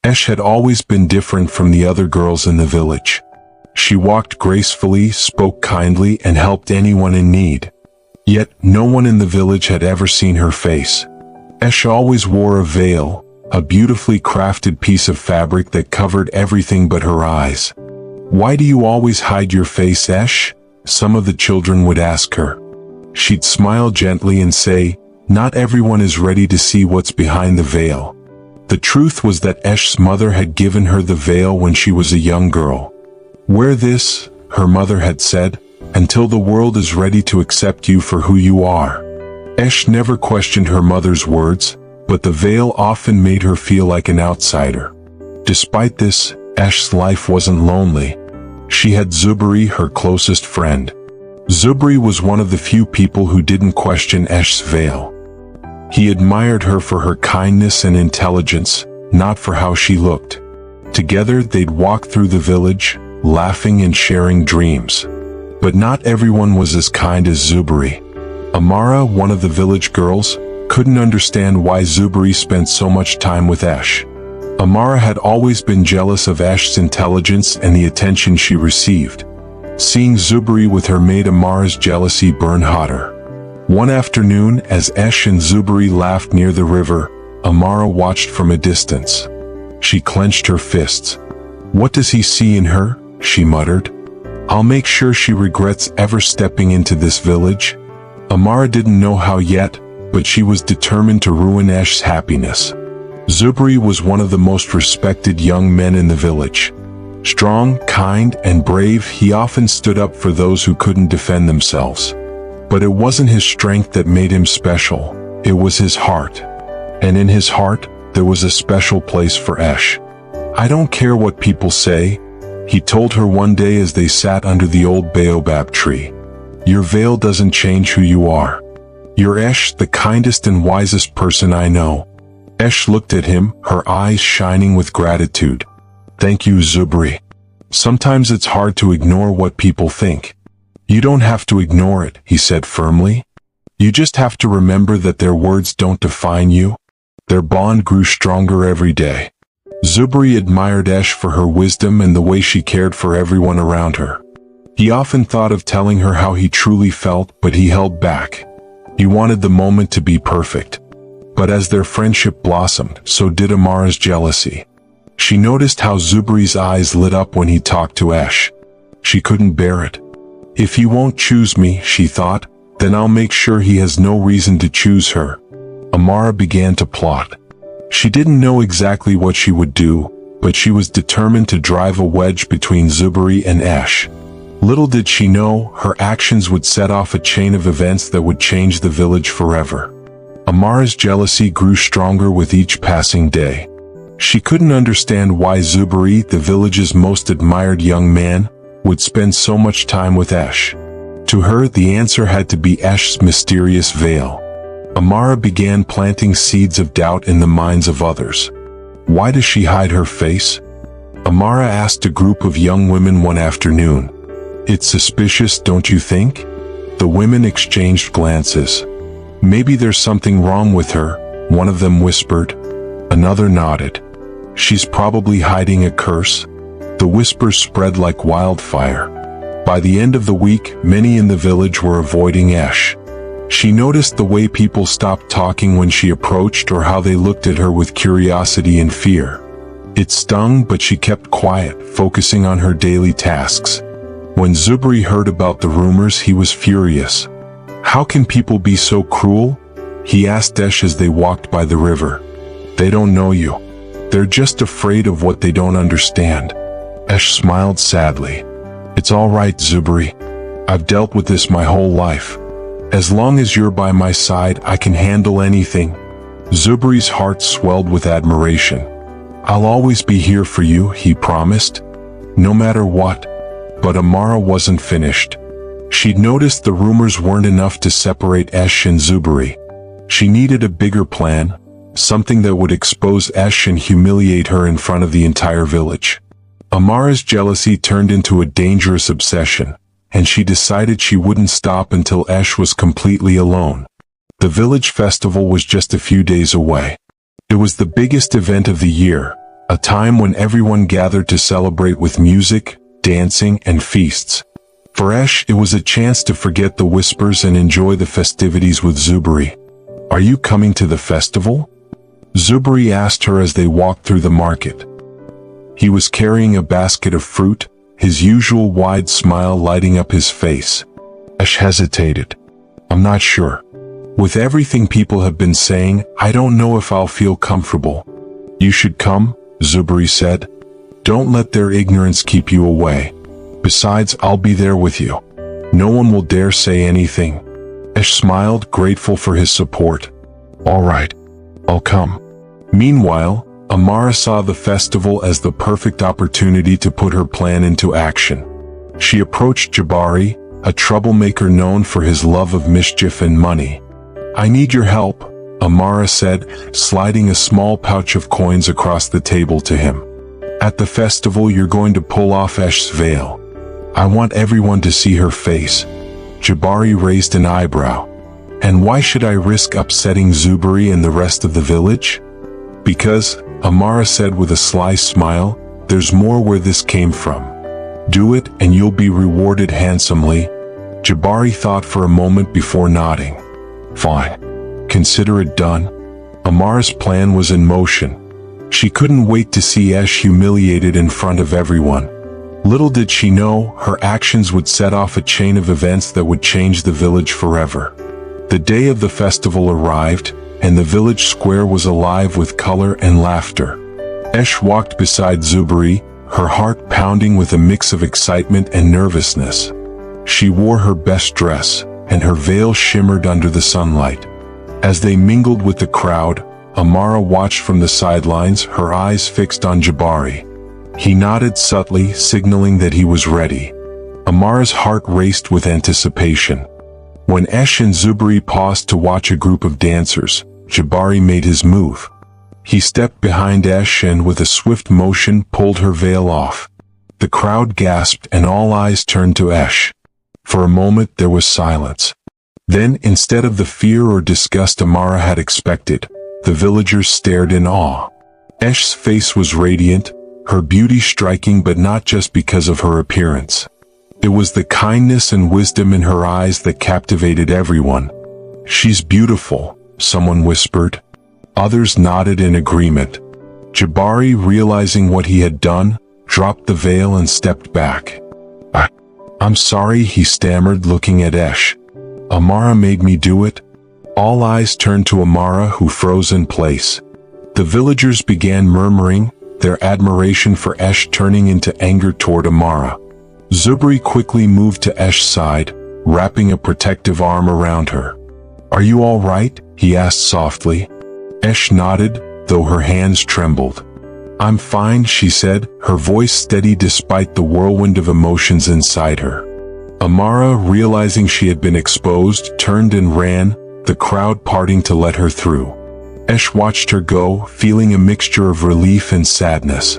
Esh had always been different from the other girls in the village. She walked gracefully, spoke kindly, and helped anyone in need. Yet, no one in the village had ever seen her face. Esh always wore a veil, a beautifully crafted piece of fabric that covered everything but her eyes. "Why do you always hide your face, Esh?" some of the children would ask her. She'd smile gently and say, "Not everyone is ready to see what's behind the veil." The truth was that Esh's mother had given her the veil when she was a young girl. "Wear this," her mother had said, "until the world is ready to accept you for who you are." Esh never questioned her mother's words, but the veil often made her feel like an outsider. Despite this, Esh's life wasn't lonely. She had Zubri, her closest friend. Zubri was one of the few people who didn't question Esh's veil. He admired her for her kindness and intelligence, not for how she looked. Together they'd walk through the village, laughing and sharing dreams. But not everyone was as kind as Zubri. Amara, one of the village girls, couldn't understand why Zubri spent so much time with Esh. Amara had always been jealous of Esh's intelligence and the attention she received. Seeing Zubri with her made Amara's jealousy burn hotter. One afternoon, as Esh and Zubri laughed near the river, Amara watched from a distance. She clenched her fists. "What does he see in her?" she muttered. "I'll make sure she regrets ever stepping into this village." Amara didn't know how yet, but she was determined to ruin Esh's happiness. Zubri was one of the most respected young men in the village. Strong, kind, and brave, he often stood up for those who couldn't defend themselves. But it wasn't his strength that made him special, it was his heart. And in his heart, there was a special place for Esh. "I don't care what people say," he told her one day as they sat under the old baobab tree. "Your veil doesn't change who you are. You're Esh, the kindest and wisest person I know." Esh looked at him, her eyes shining with gratitude. "Thank you, Zubri. Sometimes it's hard to ignore what people think." "You don't have to ignore it," he said firmly. "You just have to remember that their words don't define you." Their bond grew stronger every day. Zubri admired Esh for her wisdom and the way she cared for everyone around her. He often thought of telling her how he truly felt, but he held back. He wanted the moment to be perfect. But as their friendship blossomed, so did Amara's jealousy. She noticed how Zubri's eyes lit up when he talked to Esh. She couldn't bear it. "If he won't choose me," she thought, "then I'll make sure he has no reason to choose her." Amara began to plot. She didn't know exactly what she would do, but she was determined to drive a wedge between Zubri and Esh. Little did she know, her actions would set off a chain of events that would change the village forever. Amara's jealousy grew stronger with each passing day. She couldn't understand why Zubri, the village's most admired young man, would spend so much time with Esh. To her, the answer had to be Esh's mysterious veil. Amara began planting seeds of doubt in the minds of others. "Why does she hide her face?" Amara asked a group of young women one afternoon. "It's suspicious, don't you think?" The women exchanged glances. "Maybe there's something wrong with her," one of them whispered. Another nodded. "She's probably hiding a curse." The whispers spread like wildfire. By the end of the week, many in the village were avoiding Esh. She noticed the way people stopped talking when she approached or how they looked at her with curiosity and fear. It stung, but she kept quiet, focusing on her daily tasks. When Zubri heard about the rumors, he was furious. "How can people be so cruel?" he asked Esh as they walked by the river. "They don't know you. They're just afraid of what they don't understand." Esh smiled sadly. "It's all right, Zubri. I've dealt with this my whole life. As long as you're by my side, I can handle anything." Zubri's heart swelled with admiration. "I'll always be here for you," he promised. "No matter what." But Amara wasn't finished. She'd noticed the rumors weren't enough to separate Esh and Zubri. She needed a bigger plan, something that would expose Esh and humiliate her in front of the entire village. Amara's jealousy turned into a dangerous obsession, and she decided she wouldn't stop until Esh was completely alone. The village festival was just a few days away. It was the biggest event of the year, a time when everyone gathered to celebrate with music, dancing, and feasts. For Esh, it was a chance to forget the whispers and enjoy the festivities with Zuberi. "Are you coming to the festival?" Zuberi asked her as they walked through the market. He was carrying a basket of fruit, his usual wide smile lighting up his face. Esh hesitated. "I'm not sure. With everything people have been saying, I don't know if I'll feel comfortable." "You should come," Zuberi said. "Don't let their ignorance keep you away. Besides, I'll be there with you. No one will dare say anything." Esh smiled, grateful for his support. "All right, I'll come." Meanwhile, Amara saw the festival as the perfect opportunity to put her plan into action. She approached Jabari, a troublemaker known for his love of mischief and money. "I need your help," Amara said, sliding a small pouch of coins across the table to him. "At the festival you're going to pull off Esh's veil. I want everyone to see her face." Jabari raised an eyebrow. "And why should I risk upsetting Zuberi and the rest of the village?" "Because," Amara said with a sly smile, "there's more where this came from. Do it and you'll be rewarded handsomely." Jabari thought for a moment before nodding. "Fine. Consider it done." Amara's plan was in motion. She couldn't wait to see Esh humiliated in front of everyone. Little did she know, her actions would set off a chain of events that would change the village forever. The day of the festival arrived, and the village square was alive with color and laughter. Esh walked beside Zuberi, her heart pounding with a mix of excitement and nervousness. She wore her best dress, and her veil shimmered under the sunlight. As they mingled with the crowd, Amara watched from the sidelines, her eyes fixed on Jabari. He nodded subtly, signaling that he was ready. Amara's heart raced with anticipation. When Esh and Zuberi paused to watch a group of dancers, Jabari made his move. He stepped behind Esh and with a swift motion pulled her veil off. The crowd gasped and all eyes turned to Esh. For a moment there was silence. Then, instead of the fear or disgust Amara had expected, the villagers stared in awe. Esh's face was radiant, her beauty striking, but not just because of her appearance. It was the kindness and wisdom in her eyes that captivated everyone. "She's beautiful," someone whispered. Others nodded in agreement. Jabari, realizing what he had done, dropped the veil and stepped back. I'm sorry," he stammered, looking at Esh. "Amara made me do it." All eyes turned to Amara, who froze in place. The villagers began murmuring, their admiration for Esh turning into anger toward Amara. Zuberi quickly moved to Esh's side, wrapping a protective arm around her. "Are you all right?" he asked softly. Esh nodded, though her hands trembled. "I'm fine," she said, her voice steady despite the whirlwind of emotions inside her. Amara, realizing she had been exposed, turned and ran, the crowd parting to let her through. Esh watched her go, feeling a mixture of relief and sadness.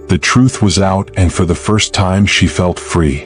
The truth was out, and for the first time she felt free.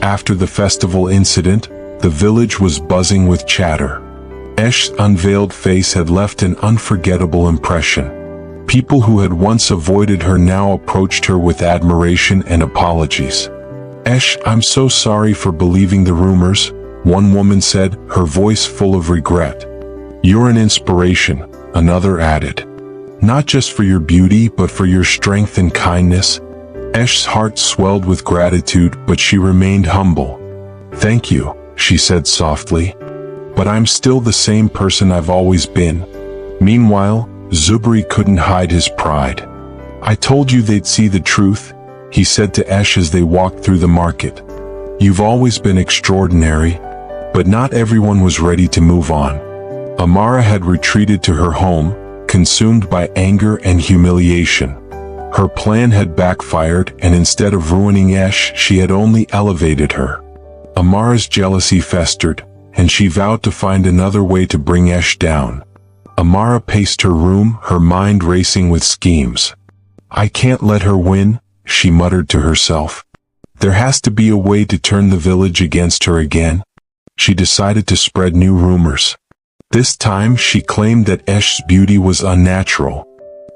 After the festival incident, the village was buzzing with chatter. Esh's unveiled face had left an unforgettable impression. People who had once avoided her now approached her with admiration and apologies. "Esh, I'm so sorry for believing the rumors," one woman said, her voice full of regret. "You're an inspiration," another added. "Not just for your beauty, but for your strength and kindness." Esh's heart swelled with gratitude, but she remained humble. "Thank you," she said softly. "But I'm still the same person I've always been." Meanwhile, Zuberi couldn't hide his pride. "I told you they'd see the truth," he said to Esh as they walked through the market. "You've always been extraordinary." But not everyone was ready to move on. Amara had retreated to her home, consumed by anger and humiliation. Her plan had backfired, and instead of ruining Esh, she had only elevated her. Amara's jealousy festered, and she vowed to find another way to bring Esh down. Amara paced her room, her mind racing with schemes. "I can't let her win," she muttered to herself. "There has to be a way to turn the village against her again." She decided to spread new rumors. This time she claimed that Esh's beauty was unnatural.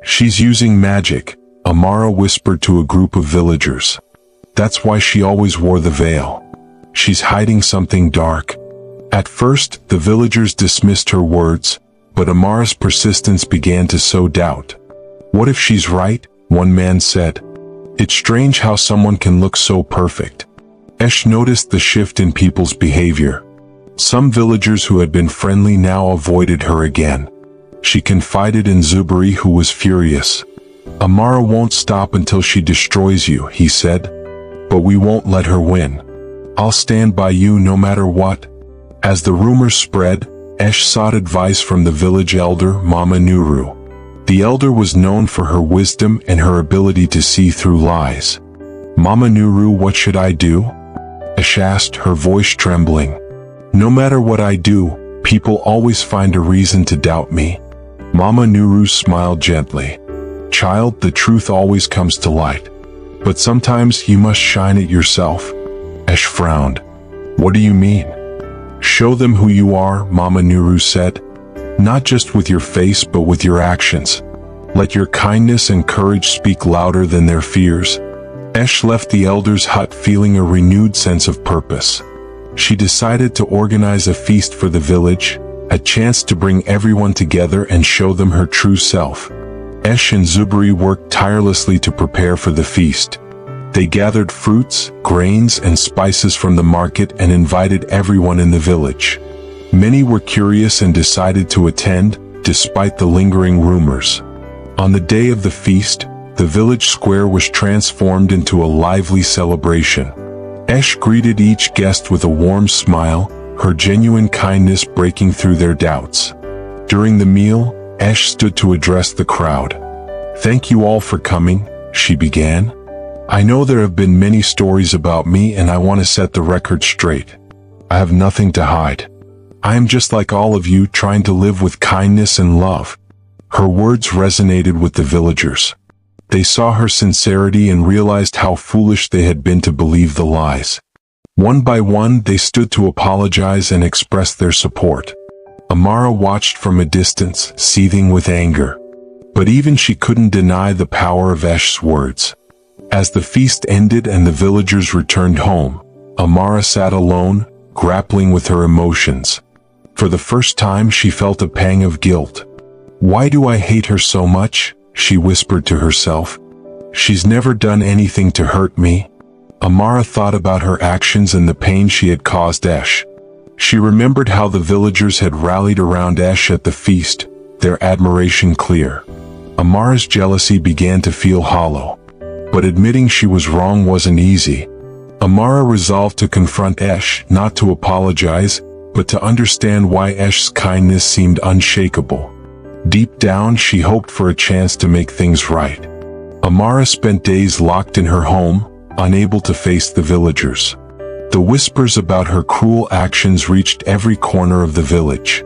"She's using magic," Amara whispered to a group of villagers. That's why she always wore the veil. She's hiding something dark. At first, the villagers dismissed her words, but Amara's persistence began to sow doubt. What if she's right? One man said. It's strange how someone can look so perfect. Esh noticed the shift in people's behavior. Some villagers who had been friendly now avoided her again. She confided in Zuberi, who was furious. Amara won't stop until she destroys you, he said. But we won't let her win. I'll stand by you no matter what. As the rumors spread, Esh sought advice from the village elder, Mama Nuru. The elder was known for her wisdom and her ability to see through lies. Mama Nuru, what should I do? Esh asked, her voice trembling. No matter what I do, people always find a reason to doubt me. Mama Nuru smiled gently. Child, the truth always comes to light. But sometimes you must shine it yourself. Esh frowned. What do you mean? Show them who you are, Mama Nuru said. Not just with your face but with your actions. Let your kindness and courage speak louder than their fears. Esh left the elder's hut feeling a renewed sense of purpose. She decided to organize a feast for the village, a chance to bring everyone together and show them her true self. Esh and Zuberi worked tirelessly to prepare for the feast. They gathered fruits, grains, and spices from the market and invited everyone in the village. Many were curious and decided to attend, despite the lingering rumors. On the day of the feast, the village square was transformed into a lively celebration. Esh greeted each guest with a warm smile, her genuine kindness breaking through their doubts. During the meal, Esh stood to address the crowd. Thank you all for coming, she began. I know there have been many stories about me and I want to set the record straight. I have nothing to hide. I am just like all of you, trying to live with kindness and love. Her words resonated with the villagers. They saw her sincerity and realized how foolish they had been to believe the lies. One by one, they stood to apologize and express their support. Amara watched from a distance, seething with anger. But even she couldn't deny the power of Esh's words. As the feast ended and the villagers returned home, Amara sat alone, grappling with her emotions. For the first time, she felt a pang of guilt. Why do I hate her so much? She whispered to herself. She's never done anything to hurt me. Amara thought about her actions and the pain she had caused Esh. She remembered how the villagers had rallied around Esh at the feast, their admiration clear. Amara's jealousy began to feel hollow. But admitting she was wrong wasn't easy. Amara resolved to confront Esh, not to apologize, but to understand why Esh's kindness seemed unshakable. Deep down, she hoped for a chance to make things right. Amara spent days locked in her home, unable to face the villagers. The whispers about her cruel actions reached every corner of the village.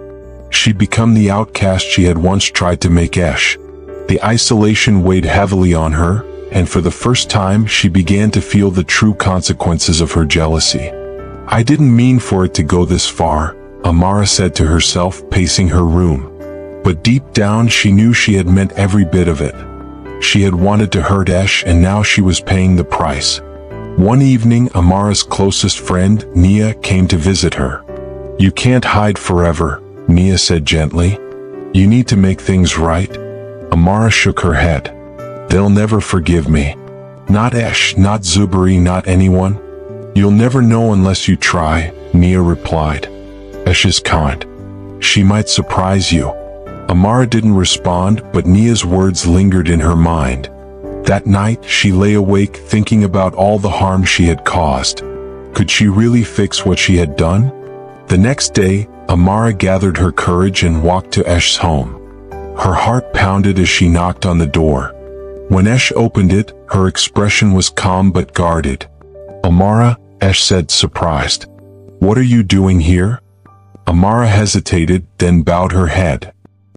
She'd become the outcast she had once tried to make Esh. The isolation weighed heavily on her, and for the first time she began to feel the true consequences of her jealousy. I didn't mean for it to go this far, Amara said to herself, pacing her room. But deep down she knew she had meant every bit of it. She had wanted to hurt Esh and now she was paying the price. One evening, Amara's closest friend, Nia, came to visit her. You can't hide forever, Nia said gently. You need to make things right. Amara shook her head. They'll never forgive me. Not Esh, not Zuberi, not anyone. You'll never know unless you try, Nia replied. Esh is kind. She might surprise you. Amara didn't respond, but Nia's words lingered in her mind. That night, she lay awake thinking about all the harm she had caused. Could she really fix what she had done? The next day, Amara gathered her courage and walked to Esh's home. Her heart pounded as she knocked on the door. When Esh opened it, her expression was calm but guarded. Amara, Esh said, surprised. What are you doing here? Amara hesitated, then bowed her head.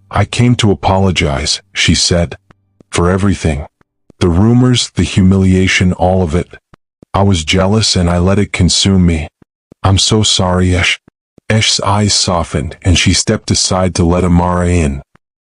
I came to apologize, she said. For everything. The rumors, the humiliation, all of it. I was jealous and I let it consume me. I'm so sorry, Esh. Esh's eyes softened and she stepped aside to let Amara in.